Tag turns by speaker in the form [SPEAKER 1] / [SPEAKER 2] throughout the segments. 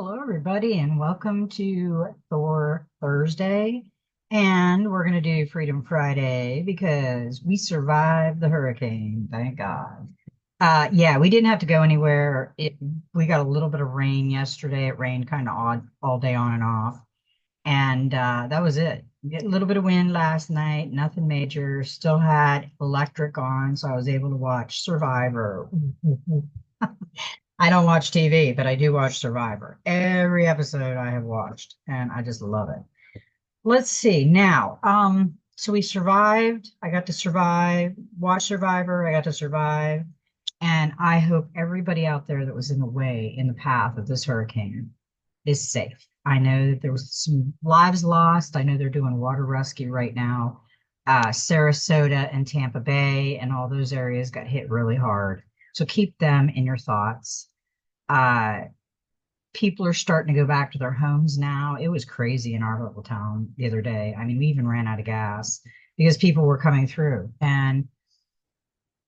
[SPEAKER 1] Hello, everybody, and welcome to Thor Thursday. And we're going to do Freedom Friday because we survived the hurricane. Thank God. Yeah, we didn't have to go anywhere. We got a little bit of rain yesterday. It rained kind of odd all day on and off. And that was it. Get a little bit of wind last night, nothing major. Still had electric on, so I was able to watch Survivor. I don't watch TV, but I do watch Survivor. Every episode I have watched, and I just love it. Let's see now. So we survived. I got to survive, watch Survivor. I got to survive. And I hope everybody out there that was in the way, in the path of this hurricane is safe. I know that there was some lives lost. I know they're doing water rescue right now. Sarasota and Tampa Bay and all those areas got hit really hard. So keep them in your thoughts. Uh, People are starting to go back to their homes now. It was crazy in our little town the other day. I mean, we even ran out of gas because people were coming through. And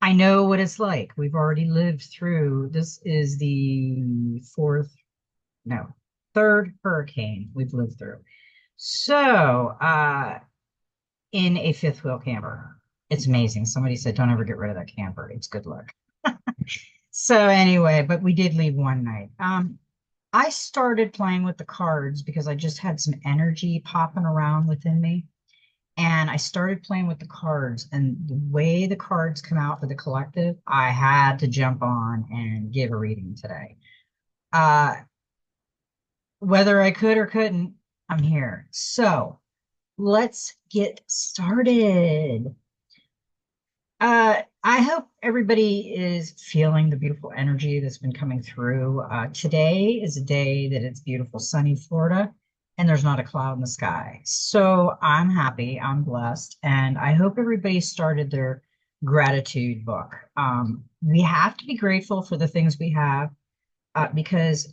[SPEAKER 1] I know what it's like. We've already lived through, this is the fourth, no, third hurricane we've lived through. So, in a fifth wheel camper, it's amazing. Somebody said, don't ever get rid of that camper. It's good luck. So anyway, but we did leave one night. I started playing with the cards because I just had some energy popping around within me. And I started playing with the cards, and the way the cards come out for the collective, I had to jump on and give a reading today. Uh, Whether I could or couldn't, I'm here. So let's get started. I hope everybody is feeling the beautiful energy that's been coming through. Today is a day that it's beautiful, sunny Florida, and there's not a cloud in the sky. So I'm happy, I'm blessed, and I hope everybody started their gratitude book. We have to be grateful for the things we have because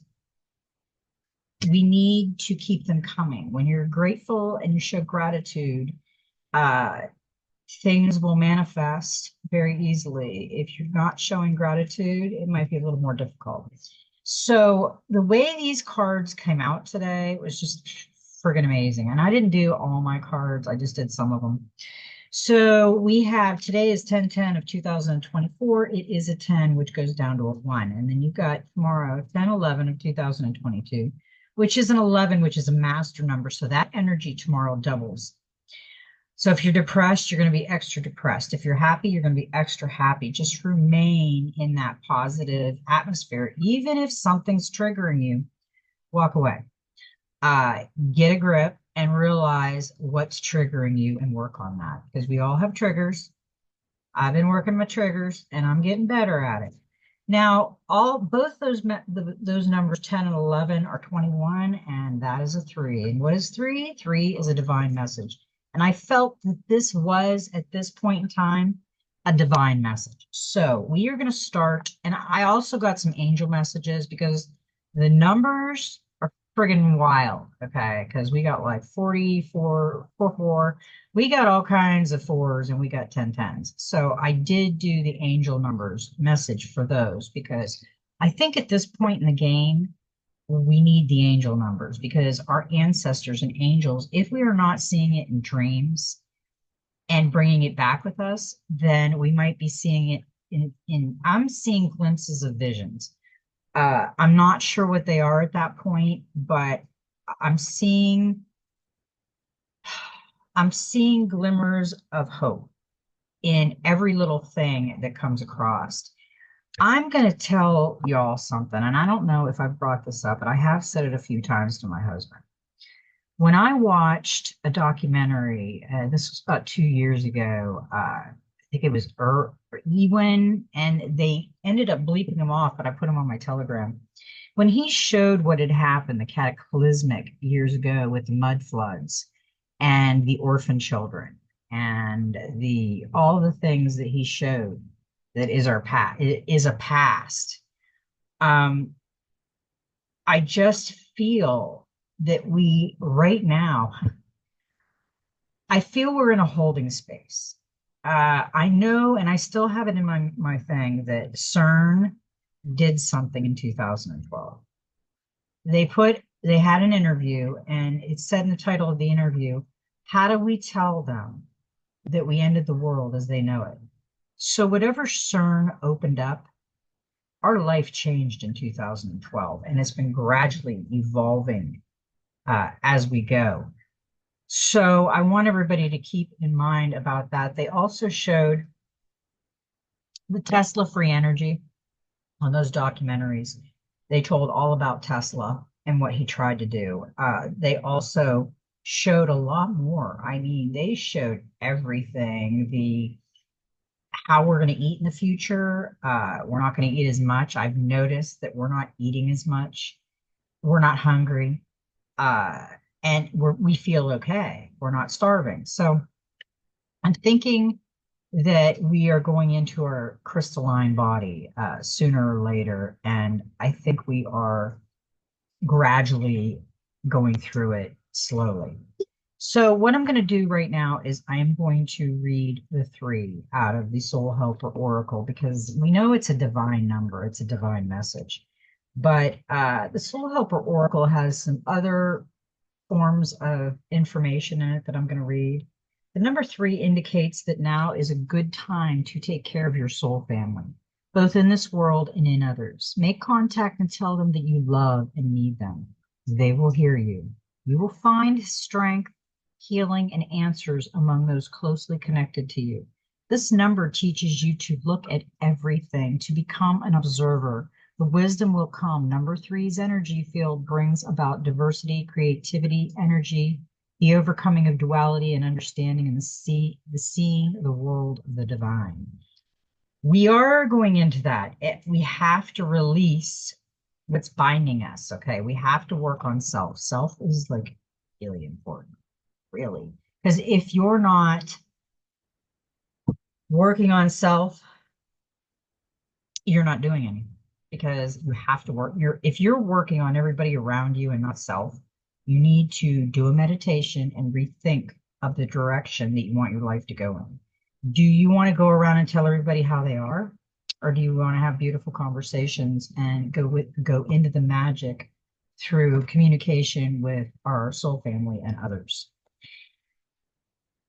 [SPEAKER 1] we need to keep them coming. When you're grateful and you show gratitude, uh, things will manifest very easily. If you're not showing gratitude, it might be a little more difficult. So the way these cards came out today was just friggin' amazing. And I didn't do all my cards, I just did some of them. So we have today is 10/10 of 2024. It is a 10, which goes down to a 1. And then you've got tomorrow 10/11 of 2022, which is an 11, which is a master number. So that energy tomorrow doubles. So if you're depressed, you're going to be extra depressed. If you're happy, you're going to be extra happy. Just remain in that positive atmosphere. Even if something's triggering you, walk away. Get a grip and realize what's triggering you and work on that because we all have triggers. I've been working my triggers and I'm getting better at it. Now, both those numbers 10 and 11 are 21, and that is a 3. And what is 3? 3 is a divine message. And I felt that this was, at this point in time, a divine message. So we are going to start. And I also got some angel messages because the numbers are friggin' wild. Okay. Because we got like 44, 44. We got all kinds of 4s and we got 10/10s. So I did do the angel numbers message for those because I think at this point in the game, we need the angel numbers because our ancestors and angels, if we are not seeing it in dreams and bringing it back with us, then we might be seeing it I'm seeing glimpses of visions. I'm not sure what they are at that point, but I'm seeing I'm seeing glimmers of hope in every little thing that comes across. I'm going to tell y'all something, and I don't know if I've brought this up, but I have said it a few times to my husband. When I watched a documentary, this was about 2 years ago, I think it was Ewan, and they ended up bleeping him off, but I put him on my Telegram. When he showed what had happened, the cataclysmic years ago with the mud floods and the orphan children and the all the things that he showed that is our past, it is a past. Um, I just feel that we right now, I feel we're in a holding space. I know, and I still have it in my thing that CERN did something in 2012. they had an interview, and it said in the title of the interview, how do we tell them that we ended the world as they know it? So whatever CERN opened up, our life changed in 2012, and it's been gradually evolving as we go. So I want everybody to keep in mind about that. They also showed the Tesla free energy on those documentaries. They told all about Tesla and what he tried to do. They also showed a lot more. I mean, they showed everything, the how we're going to eat in the future. We're not going to eat as much. I've noticed that we're not eating as much. We're not hungry. Uh, and we feel okay. We're not starving. So I'm thinking that we are going into our crystalline body sooner or later. And I think we are gradually going through it slowly. So what I'm going to do right now is I am going to read the 3 out of the Soul Helper Oracle, because we know it's a divine number. It's a divine message. But the Soul Helper Oracle has some other forms of information in it that I'm going to read. The number 3 indicates that now is a good time to take care of your soul family, both in this world and in others. Make contact and tell them that you love and need them. They will hear you. You will find strength, healing, and answers among those closely connected to you. This number teaches you to look at everything, to become an observer. The wisdom will come. Number 3's energy field brings about diversity, creativity, energy, the overcoming of duality and understanding, and the seeing the world of the divine. We are going into that. We have to release what's binding us. Okay. We have to work on self. Self is like really important, really. Because if you're not working on self, you're not doing anything, because you have to work. If you're working on everybody around you and not self, you need to do a meditation and rethink of the direction that you want your life to go in. Do you want to go around and tell everybody how they are? Or do you want to have beautiful conversations and go into the magic through communication with our soul family and others?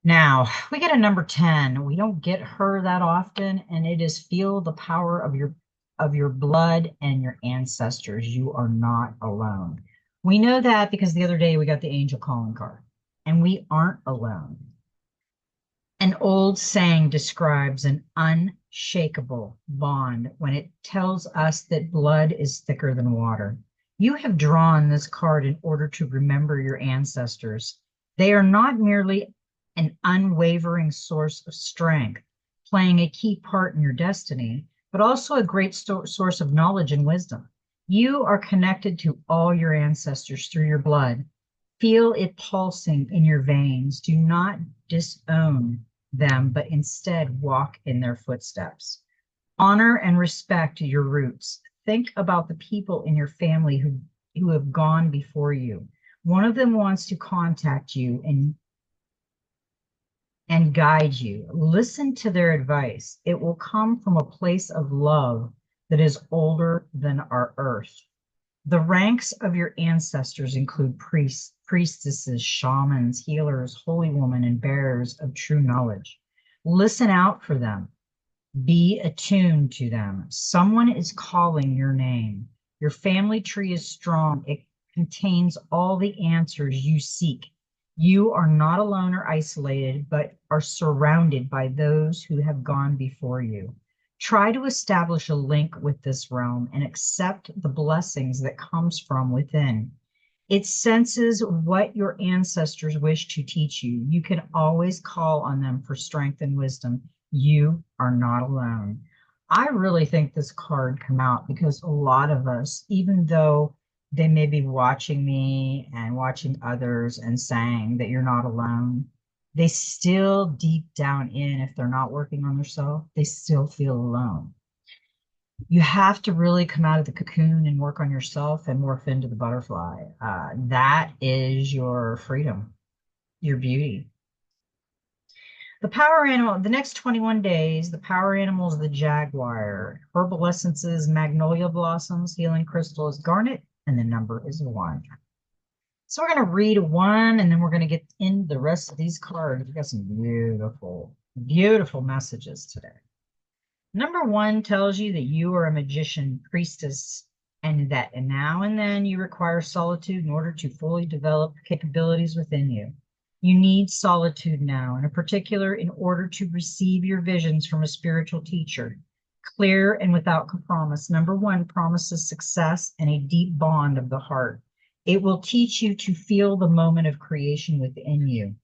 [SPEAKER 1] Now, we get a number 10. We don't get her that often, and it is feel the power of your blood and your ancestors. You are not alone. We know that because the other day we got the angel calling card, and we aren't alone. An old saying describes an unshakable bond when it tells us that blood is thicker than water. You have drawn this card in order to remember your ancestors. They are not merely an unwavering source of strength, playing a key part in your destiny, but also a great source of knowledge and wisdom. You are connected to all your ancestors through your blood. Feel it pulsing in your veins. Do not disown them, but instead walk in their footsteps. Honor and respect your roots. Think about the people in your family who have gone before you. One of them wants to contact you and guide you. Listen to their advice. It will come from a place of love that is older than our earth. The ranks of your ancestors include priests, priestesses, shamans, healers, holy women, and bearers of true knowledge. Listen out for them. Be attuned to them. Someone is calling your name. Your family tree is strong. It contains all the answers you seek. You are not alone or isolated, but are surrounded by those who have gone before you. Try to establish a link with this realm and accept the blessings that comes from within. It senses what your ancestors wish to teach you. You can always call on them for strength and wisdom. You are not alone. I really think this card come out because a lot of us, even though they may be watching me and watching others and saying that you're not alone, they still deep down in, if they're not working on themselves, they still feel alone. You have to really come out of the cocoon and work on yourself and morph into the butterfly. That is your freedom, your beauty. The power animal, the next 21 days, the power animal is the jaguar. Herbal essences, magnolia blossoms, healing crystals, garnet and the number is 1. So we're going to read 1, and then we're going to get in the rest of these cards. We've got some beautiful, beautiful messages today. Number 1 tells you that you are a magician, priestess, and that now and then you require solitude in order to fully develop capabilities within you. You need solitude now, and in particular, in order to receive your visions from a spiritual teacher. Clear and without compromise. Number 1 promises success and a deep bond of the heart. It will teach you to feel the moment of creation within you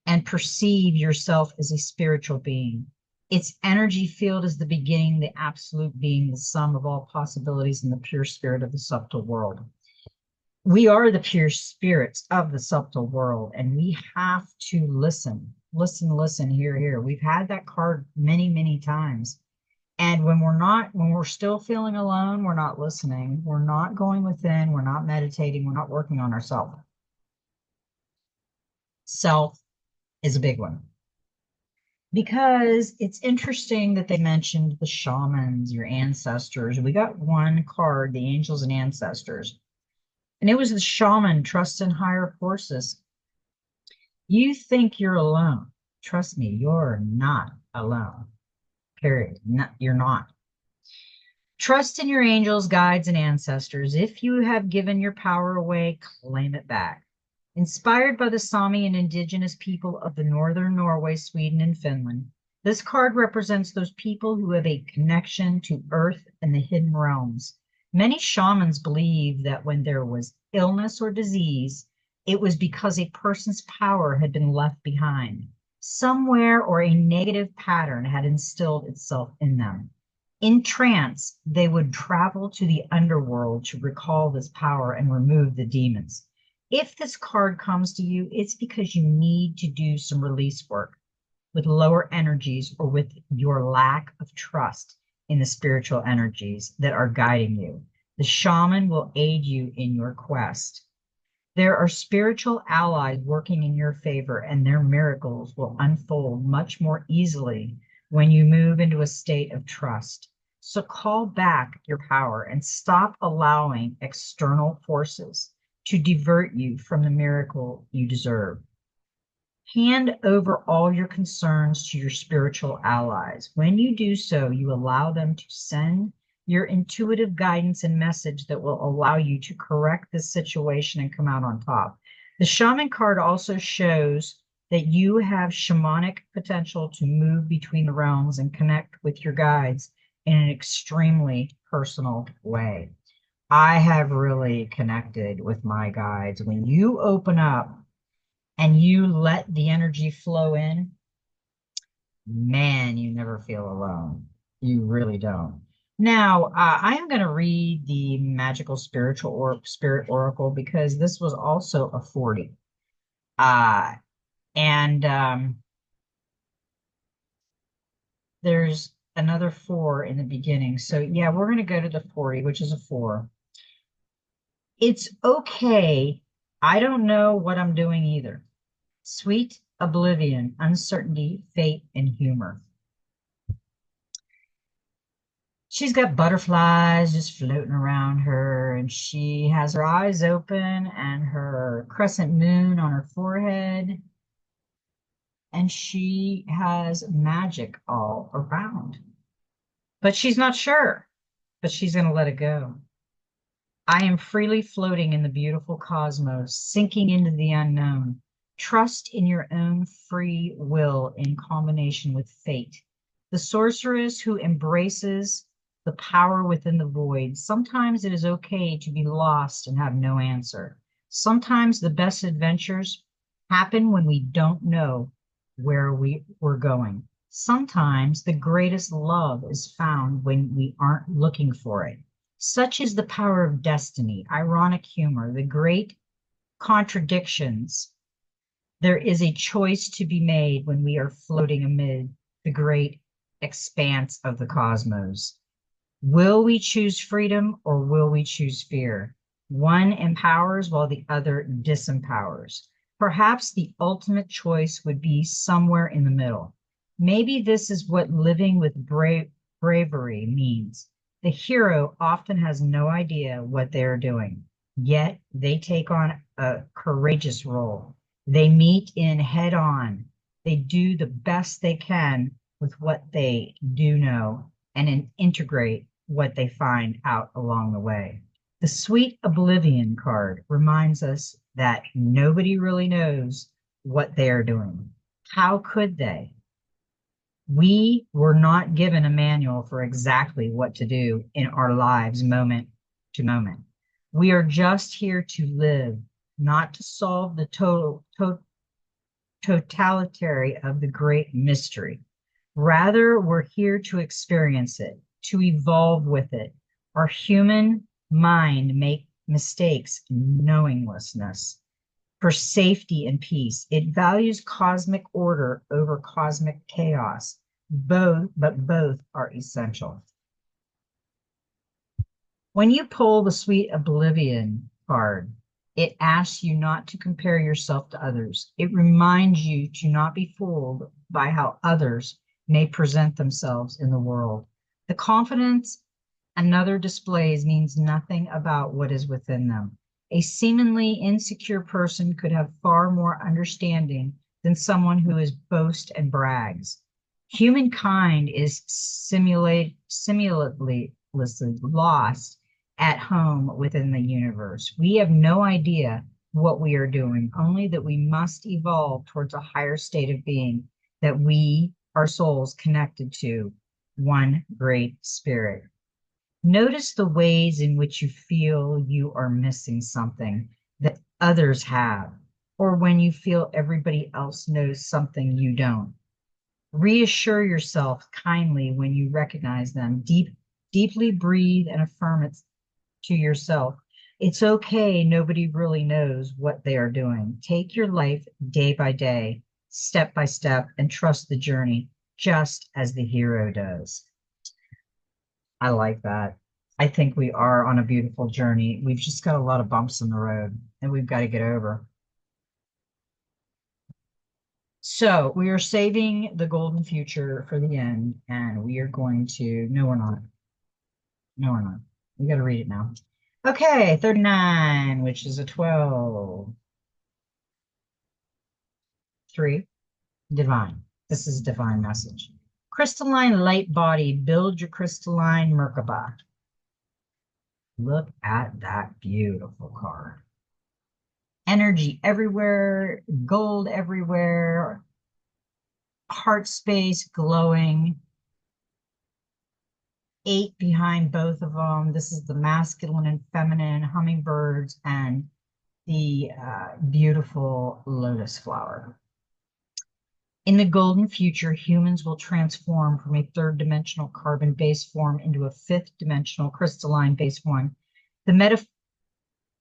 [SPEAKER 1] and perceive yourself as a spiritual being. Its energy field is the beginning, the absolute being, the sum of all possibilities in the pure spirit of the subtle world. We are the pure spirits of the subtle world, and we have to listen, listen, listen, hear, hear. We've had that card many, many times. And when we're still feeling alone, we're not listening, we're not going within, we're not meditating, we're not working on ourselves. Self is a big one. Because it's interesting that they mentioned the shamans, your ancestors. We got 1 card, the angels and ancestors. And it was the shaman, trust in higher forces. You think you're alone. Trust me, you're not alone. Period. You're not. Trust in your angels, guides, and ancestors. If you have given your power away, claim it back. Inspired by the Sami and indigenous people of the northern Norway, Sweden, and Finland, this card represents those people who have a connection to earth and the hidden realms. Many shamans believe that when there was illness or disease, it was because a person's power had been left behind somewhere, or a negative pattern had instilled itself in them. In trance, they would travel to the underworld to recall this power and remove the demons. If this card comes to you, it's because you need to do some release work with lower energies or with your lack of trust in the spiritual energies that are guiding you. The shaman will aid you in your quest. There are spiritual allies working in your favor, and their miracles will unfold much more easily when you move into a state of trust. So call back your power and stop allowing external forces to divert you from the miracle you deserve. Hand over all your concerns to your spiritual allies. When you do so, you allow them to send your intuitive guidance and message that will allow you to correct this situation and come out on top. The shaman card also shows that you have shamanic potential to move between the realms and connect with your guides in an extremely personal way. I have really connected with my guides. When you open up and you let the energy flow in, man, you never feel alone. You really don't. Now, I am going to read the magical spiritual or spirit oracle because this was also a 40. And there's another 4 in the beginning. So yeah, we're going to go to the 40, which is a 4. It's okay. I don't know what I'm doing either. Sweet oblivion, uncertainty, fate, and humor. She's got butterflies just floating around her, and she has her eyes open and her crescent moon on her forehead, and she has magic all around. But she's not sure, but she's going to let it go. I am freely floating in the beautiful cosmos, sinking into the unknown. Trust in your own free will in combination with fate. The sorceress who embraces the power within the void. Sometimes it is okay to be lost and have no answer. Sometimes the best adventures happen when we don't know where we're going. Sometimes the greatest love is found when we aren't looking for it. Such is the power of destiny, ironic humor, the great contradictions. There is a choice to be made when we are floating amid the great expanse of the cosmos. Will we choose freedom or will we choose fear? One empowers while the other disempowers. Perhaps the ultimate choice would be somewhere in the middle. Maybe this is what living with bravery means. The hero often has no idea what they are doing, yet they take on a courageous role. They meet in head on. They do the best they can with what they do know and integrate what they find out along the way. The Sweet Oblivion card reminds us that nobody really knows what they are doing. How could they? We were not given a manual for exactly what to do in our lives moment to moment. We are just here to live, not to solve the totality of the great mystery. Rather, we're here to experience it, to evolve with it. Our human mind make mistakes knowinglessness for safety and peace. It values cosmic order over cosmic chaos. Both are essential. When you pull the Sweet Oblivion card, it asks you not to compare yourself to others. It reminds you to not be fooled by how others may present themselves in the world. The confidence another displays means nothing about what is within them. A seemingly insecure person could have far more understanding than someone who is boast and brags. Humankind is simulately lost at home within the universe. We have no idea what we are doing, only that we must evolve towards a higher state of being, that we are souls connected to one great spirit. Notice the ways in which you feel you are missing something that others have, or when you feel everybody else knows something you don't. Reassure yourself kindly when you recognize them. Deeply breathe and affirm it to yourself. It's okay. Nobody really knows what they are doing. Take your life day by day, step by step, and trust the journey just as the hero does. I like that. I think we are on a beautiful journey. We've just got a lot of bumps in the road and we've got to get over. So we are saving the golden future for the end, and we are going to, no, we're not. No, we're not. We got to read it now. Okay, 39, which is a 12. 3, divine. This is divine message. Crystalline light body, build your crystalline Merkaba. Look at that beautiful card. Energy everywhere, gold everywhere, heart space glowing. 8 behind both of them. This is the masculine and feminine hummingbirds and the beautiful lotus flower. In the golden future, humans will transform from a third dimensional carbon-based form into a fifth dimensional crystalline-based one. The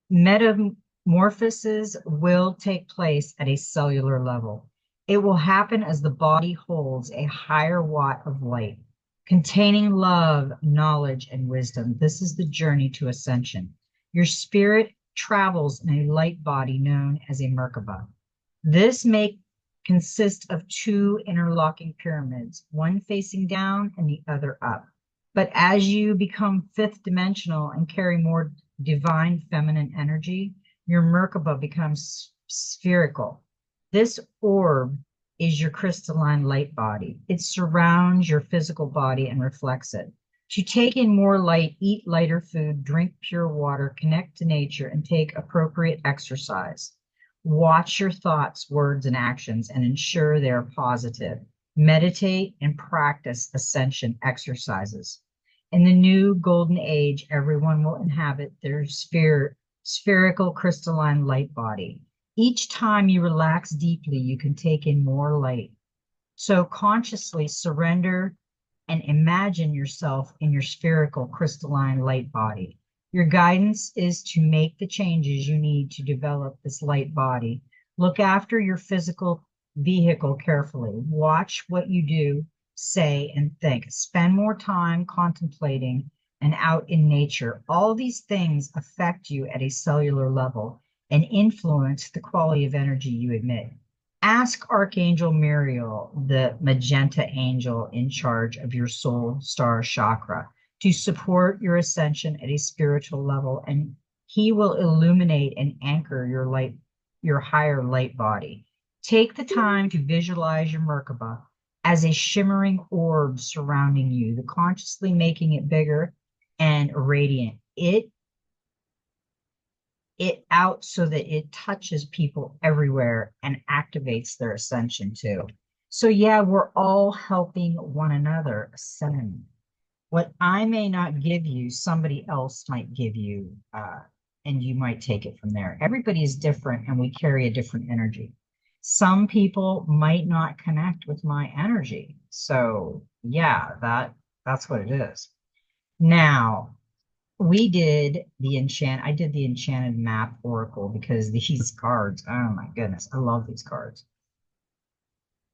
[SPEAKER 1] metamorphosis will take place at a cellular level. It will happen as the body holds a higher watt of light, containing love, knowledge, and wisdom. This is the journey to ascension. Your spirit travels in a light body known as a Merkaba. This may consist of 2 interlocking pyramids, one facing down and the other up. But as you become fifth dimensional and carry more divine feminine energy, your Merkaba becomes spherical. This orb is your crystalline light body. It surrounds your physical body and reflects it. To take in more light, eat lighter food, drink pure water, connect to nature, and take appropriate exercise. Watch your thoughts, words, and actions and ensure they are positive. Meditate and practice ascension exercises. In the new golden age, everyone will inhabit their spherical crystalline light body. Each time you relax deeply, you can take in more light. So consciously surrender and imagine yourself in your spherical crystalline light body. Your guidance is to make the changes you need to develop this light body. Look after your physical vehicle carefully. Watch what you do, say, and think. Spend more time contemplating and out in nature. All these things affect you at a cellular level and influence the quality of energy you emit. Ask Archangel Muriel, the magenta angel in charge of your soul star chakra, to support your ascension at a spiritual level, and he will illuminate and anchor your higher light body. Take the time to visualize your Merkaba as a shimmering orb surrounding you, the consciously making it bigger and radiant. It out so that it touches people everywhere and activates their ascension too. So yeah, we're all helping one another ascend. What I may not give you, somebody else might give you, and you might take it from there. Everybody is different, and we carry a different energy. Some people might not connect with my energy. So yeah, that's what it is. Now, I did the enchanted map oracle because these cards, oh my goodness, I love these cards.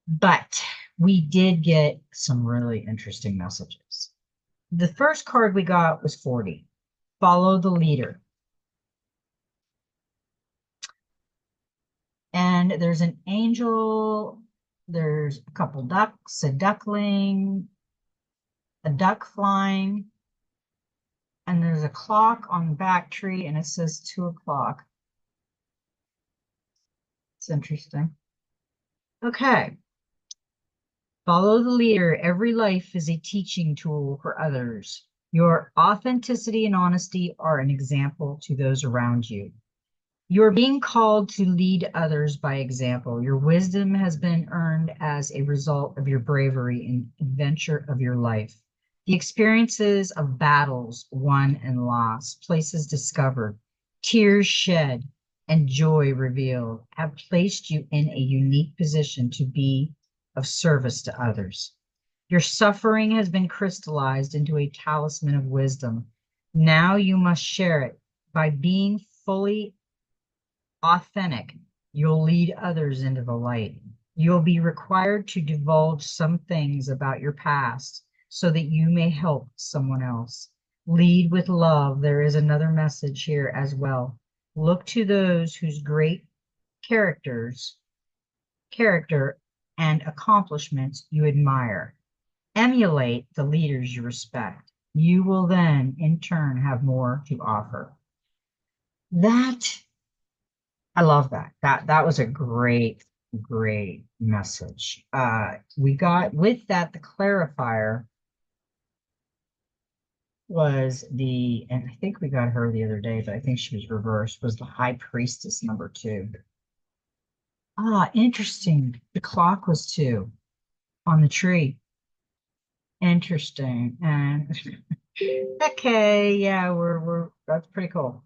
[SPEAKER 1] But we did get some really interesting messages. The first card we got was 40. Follow the leader. And there's an angel, there's a couple ducks, a duckling, a duck flying, and there's a clock on the back tree, and it says 2 o'clock. It's interesting. Okay. Follow the leader. Every life is a teaching tool for others. Your authenticity and honesty are an example to those around you. You're being called to lead others by example. Your wisdom has been earned as a result of your bravery and adventure of your life. The experiences of battles won and lost, places discovered, tears shed, and joy revealed have placed you in a unique position to be of service to others. Your suffering has been crystallized into a talisman of wisdom. Now you must share it. By being fully authentic, you'll lead others into the light. You'll be required to divulge some things about your past so that you may help someone else. Lead with love. There is another message here as well. Look to those whose great character and accomplishments you admire. Emulate the leaders you respect. You will then, in turn, have more to offer. I love that. That was a great, great message. We got with that, the clarifier was and I think we got her the other day, but I think she was reversed, was the high priestess number 2. Interesting. The clock was 2 on the tree. Interesting. And okay, yeah, that's pretty cool.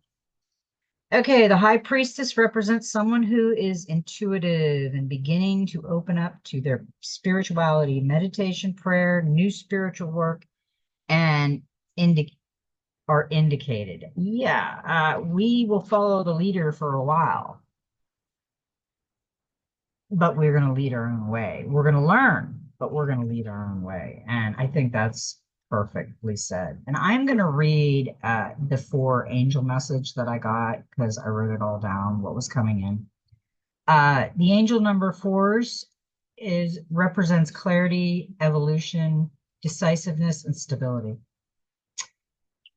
[SPEAKER 1] Okay, the high priestess represents someone who is intuitive and beginning to open up to their spirituality, meditation, prayer, new spiritual work, and are indicated. Yeah, we will follow the leader for a while, but we're going to lead our own way. We're going to learn, but we're going to lead our own way. And I think that's perfectly said. And I'm going to read the 4 angel message that I got because I wrote it all down, what was coming in. The angel number 4s represents clarity, evolution, decisiveness, and stability.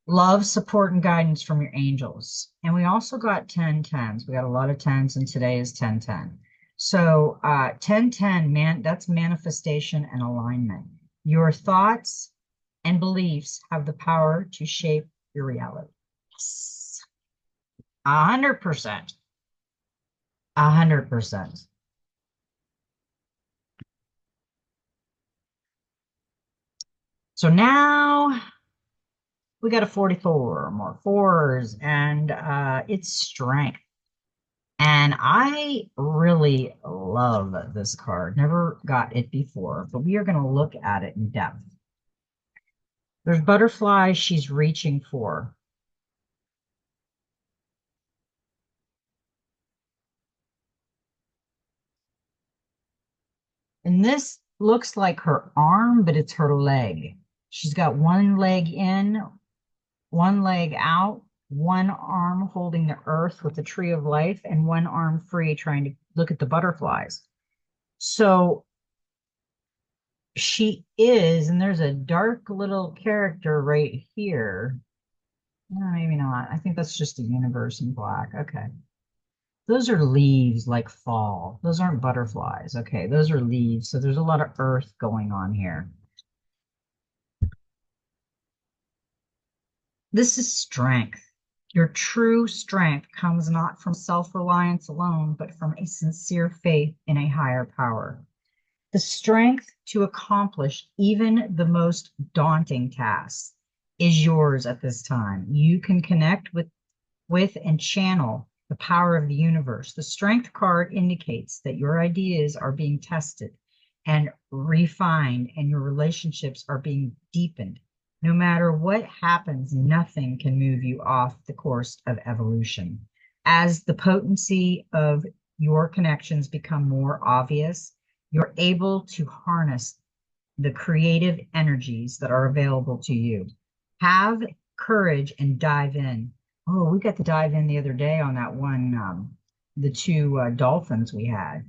[SPEAKER 1] Love, support, and guidance from your angels. And we also got 10-10s. We got a lot of 10s, and today is 10-10. So 10-10, that's manifestation and alignment. Your thoughts and beliefs have the power to shape your reality. Yes. 100%. 100%. So now we got a 44, more 4s, and it's strength. And I really love this card. Never got it before, but we are going to look at it in depth. There's butterflies she's reaching for. And this looks like her arm, but it's her leg. She's got one leg in, one leg out, one arm holding the earth with the tree of life, and one arm free trying to look at the butterflies. So She is, and there's a dark little character right here. No, maybe not. I think that's just the universe in black. Okay. Those are leaves like fall. Those aren't butterflies. Okay, those are leaves. So there's a lot of earth going on here. This is strength. Your true strength comes not from self-reliance alone, but from a sincere faith in a higher power. The strength to accomplish even the most daunting tasks is yours at this time. You can connect with and channel the power of the universe. The strength card indicates that your ideas are being tested and refined, and your relationships are being deepened. No matter what happens, nothing can move you off the course of evolution. As the potency of your connections become more obvious, you're able to harness the creative energies that are available to you. Have courage and dive in. Oh, we got to dive in the other day on that one, the two dolphins we had.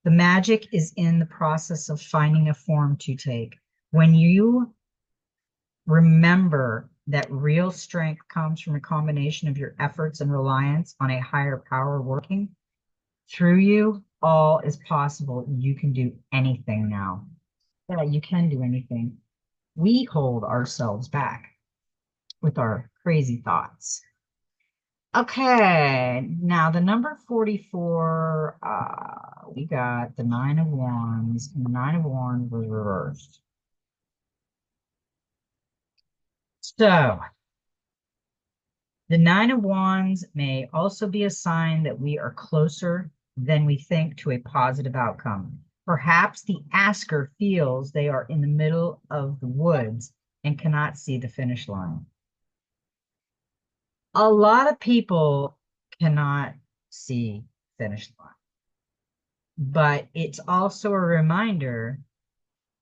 [SPEAKER 1] The magic is in the process of finding a form to take. When you remember that real strength comes from a combination of your efforts and reliance on a higher power working through you, all is possible. You can do anything now. Yeah, you can do anything. We hold ourselves back with our crazy thoughts. Okay, now the number 44, we got the Nine of Wands, and the Nine of Wands was reversed. So, the Nine of Wands may also be a sign that we are closer than we think to a positive outcome. Perhaps the asker feels they are in the middle of the woods and cannot see the finish line. A lot of people cannot see finish line, but it's also a reminder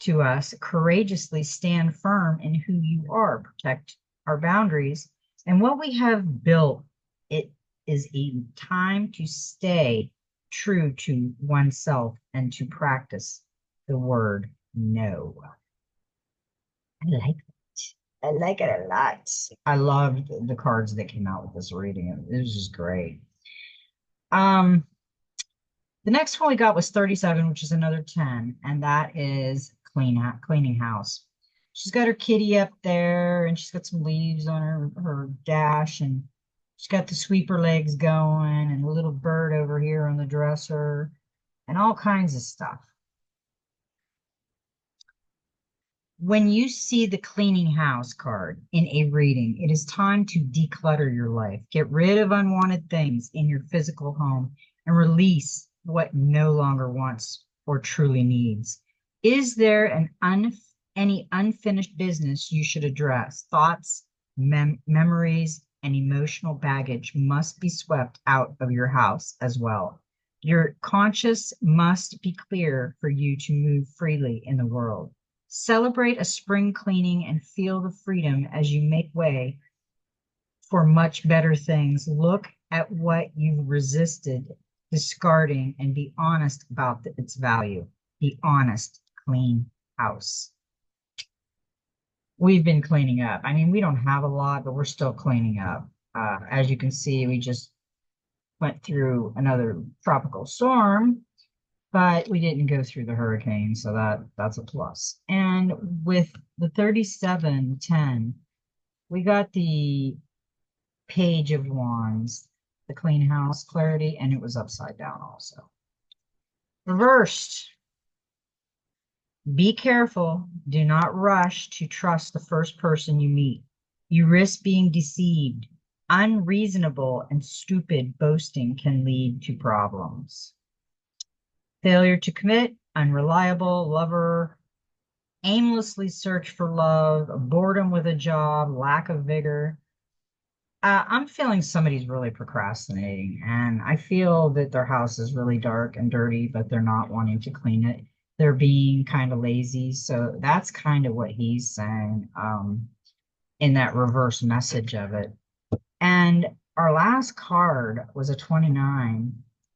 [SPEAKER 1] to us courageously stand firm in who you are, protect our boundaries and what we have built. It is a time to stay true to oneself and to practice the word no. I like I like it a lot. I loved the cards that came out with this reading. It was just great. Um, the next one we got was 37, which is another 10, and that is cleaning house. She's got her kitty up there, and she's got some leaves on her dash, and she's got the sweeper legs going, and a little bird over here on the dresser, and all kinds of stuff. When you see the cleaning house card in a reading, it is time to declutter your life. Get rid of unwanted things in your physical home and release what no longer wants or truly needs. Is there any unfinished business you should address? Thoughts, memories, and emotional baggage must be swept out of your house as well. Your conscience must be clear for you to move freely in the world. Celebrate a spring cleaning and feel the freedom as you make way for much better things. Look at what you've resisted discarding and be honest about its value. Be honest, clean house. We've been cleaning up. I mean, we don't have a lot, but we're still cleaning up. As you can see, we just went through another tropical storm, but we didn't go through the hurricane, so that's a plus. And with the 3710, we got the Page of Wands, the clean house clarity, and it was upside down also. Reversed. Be careful. Do not rush to trust the first person you meet. You risk being deceived. Unreasonable and stupid boasting can lead to problems. Failure to commit, unreliable, lover, aimlessly search for love, boredom with a job, lack of vigor. I'm feeling somebody's really procrastinating, and I feel that their house is really dark and dirty, but they're not wanting to clean it. They're being kind of lazy. So that's kind of what he's saying in that reverse message of it. And our last card was a 29,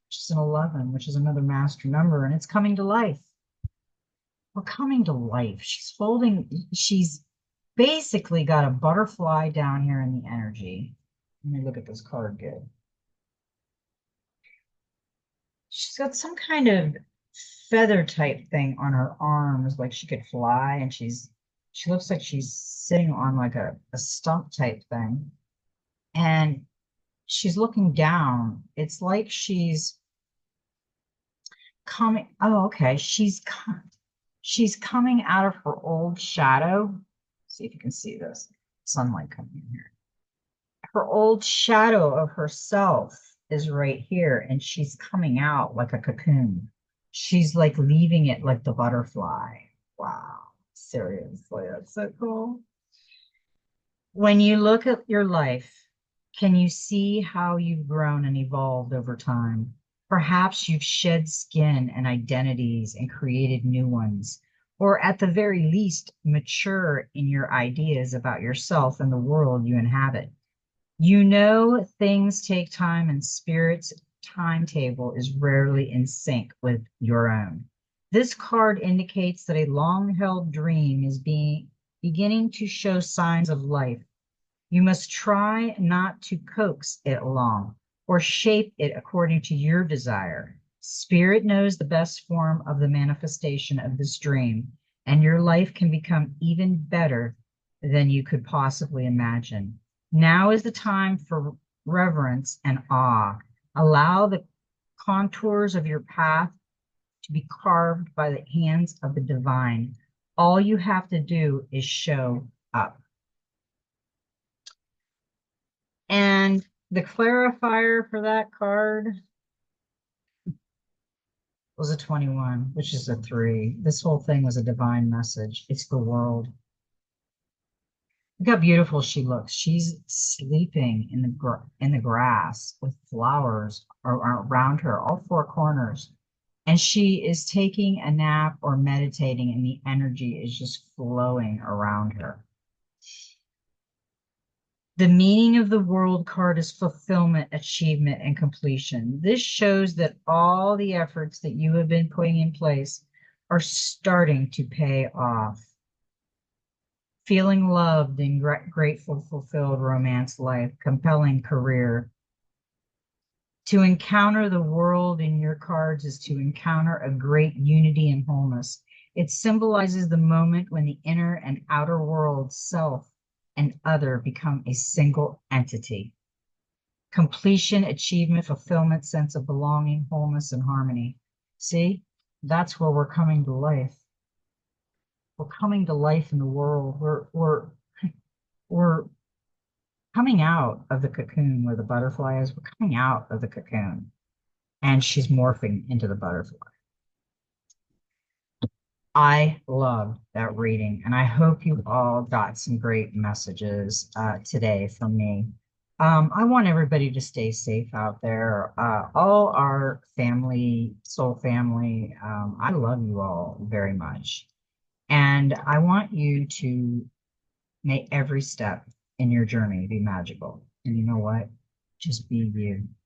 [SPEAKER 1] which is an 11, which is another master number, and it's coming to life. we're coming to life. She's basically got a butterfly down here in the energy. Let me look at this card good. She's got some kind of feather type thing on her arms, like she could fly, and she looks like she's sitting on like a stump type thing. And she's looking down. It's like she's coming. Oh, okay. She's coming out of her old shadow. See if you can see this sunlight coming in here. Her old shadow of herself is right here, and she's coming out like a cocoon. She's like leaving it like the butterfly. Wow. Seriously, that's so cool. When you look at your life, can you see how you've grown and evolved over time? Perhaps you've shed skin and identities and created new ones, or at the very least, mature in your ideas about yourself and the world you inhabit. You know, things take time, and spirit's timetable is rarely in sync with your own. This card indicates that a long held dream is beginning to show signs of life. You must try not to coax it along or shape it according to your desire. Spirit knows the best form of the manifestation of this dream, and your life can become even better than you could possibly imagine. Now is the time for reverence and awe. Allow the contours of your path to be carved by the hands of the divine. All you have to do is show up. And the clarifier for that card was a 21, which is a 3. This whole thing was a divine message. It's the world. Look how beautiful she looks. She's sleeping in the grass with flowers around her, all four corners. And she is taking a nap or meditating, and the energy is just flowing around her. The meaning of the world card is fulfillment, achievement, and completion. This shows that all the efforts that you have been putting in place are starting to pay off. Feeling loved and grateful, fulfilled romance life, compelling career. To encounter the world in your cards is to encounter a great unity and wholeness. It symbolizes the moment when the inner and outer world, self and other, become a single entity. Completion, achievement, fulfillment, sense of belonging, wholeness, and harmony. See, that's where we're coming to life. We're coming to life in the world. We're coming out of the cocoon where the butterfly is. We're coming out of the cocoon, and she's morphing into the butterfly. I loved that reading, and I hope you all got some great messages today from me. I want everybody to stay safe out there. All our family, soul family, I love you all very much. And I want you to make every step in your journey be magical. And you know what? Just be you.